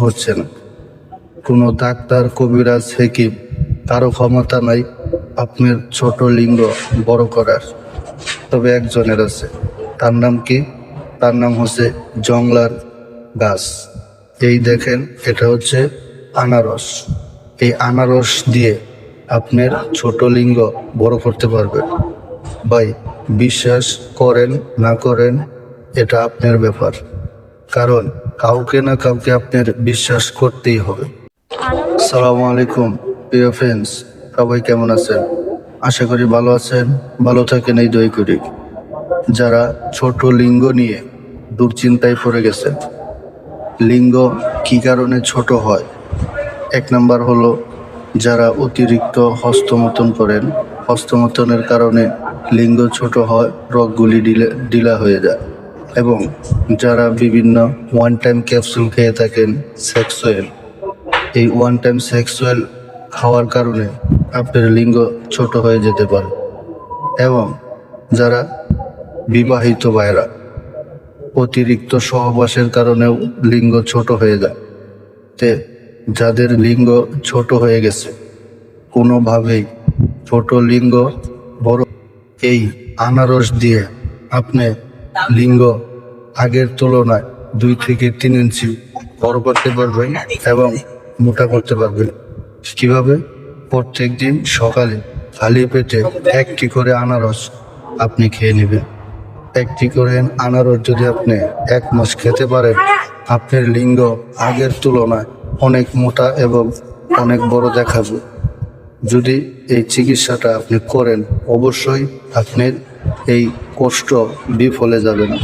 হচ্ছে না। কোনো ডাক্তার, কবিরাজ, হেকিম কারো ক্ষমতা নাই আপনার ছোট লিঙ্গ বড় করার। তবে একজনের আছে। তার নাম কি? তার নাম হচ্ছে জংলার গাছ। এই দেখেন, এটা হচ্ছে আনারস। এই আনারস দিয়ে আপনার ছোট লিঙ্গ বড় করতে পারবেন। ভাই, বিশ্বাস করেন না করেন এটা আপনার ব্যাপার, কারণ কাউকে না কাউকে আপনার বিশ্বাস করতেই হবে। আসসালামু আলাইকুম প্রিয় ফ্রেন্ডস, সবাই কেমন আছেন? আশা করি ভালো আছেন। ভালো থাকেন এই দোয়াই করি। যারা ছোট লিঙ্গ নিয়ে দুশ্চিন্তায় পড়ে গেছেন, লিঙ্গ কি কারণে ছোট হয়? এক নাম্বার হলো যারা অতিরিক্ত হস্তমৈথুন করেন। হস্তমৈথুনের কারণে লিঙ্গ ছোট হয়, রগগুলি ঢিলা হয়ে যায়। এবং যারা বিভিন্ন ওয়ান টাইম ক্যাপসুল খেয়ে থাকেন, সেক্সুয়াল, এই ওয়ান টাইম সেক্সুয়াল খাওয়ার কারণে আপনার লিঙ্গ ছোট হয়ে যেতে পারে। এবং যারা বিবাহিত ভাইরা, অতিরিক্ত সহবাসের কারণেও লিঙ্গ ছোট হয়ে যায়। তে যাদের লিঙ্গ ছোট হয়ে গেছে, কোনোভাবেই ছোট লিঙ্গ বড়, এই আনারস দিয়ে আপনি লিঙ্গ আগের তুলনায় 2 থেকে 3 ইঞ্চি বড় করতে পারবেন এবং মোটা করতে পারবেন। কিভাবে? প্রত্যেক দিন সকালে খালি পেটে একটি করে আনারস আপনি খেয়ে নেবেন। একটি করে আনারস যদি আপনি 1 মাস খেতে পারেন, আপনার লিঙ্গ আগের তুলনায় অনেক মোটা এবং অনেক বড় দেখাবে। যদি এই চিকিৎসাটা আপনি করেন, অবশ্যই আপনার এই কষ্ট বিফলে যাবে না।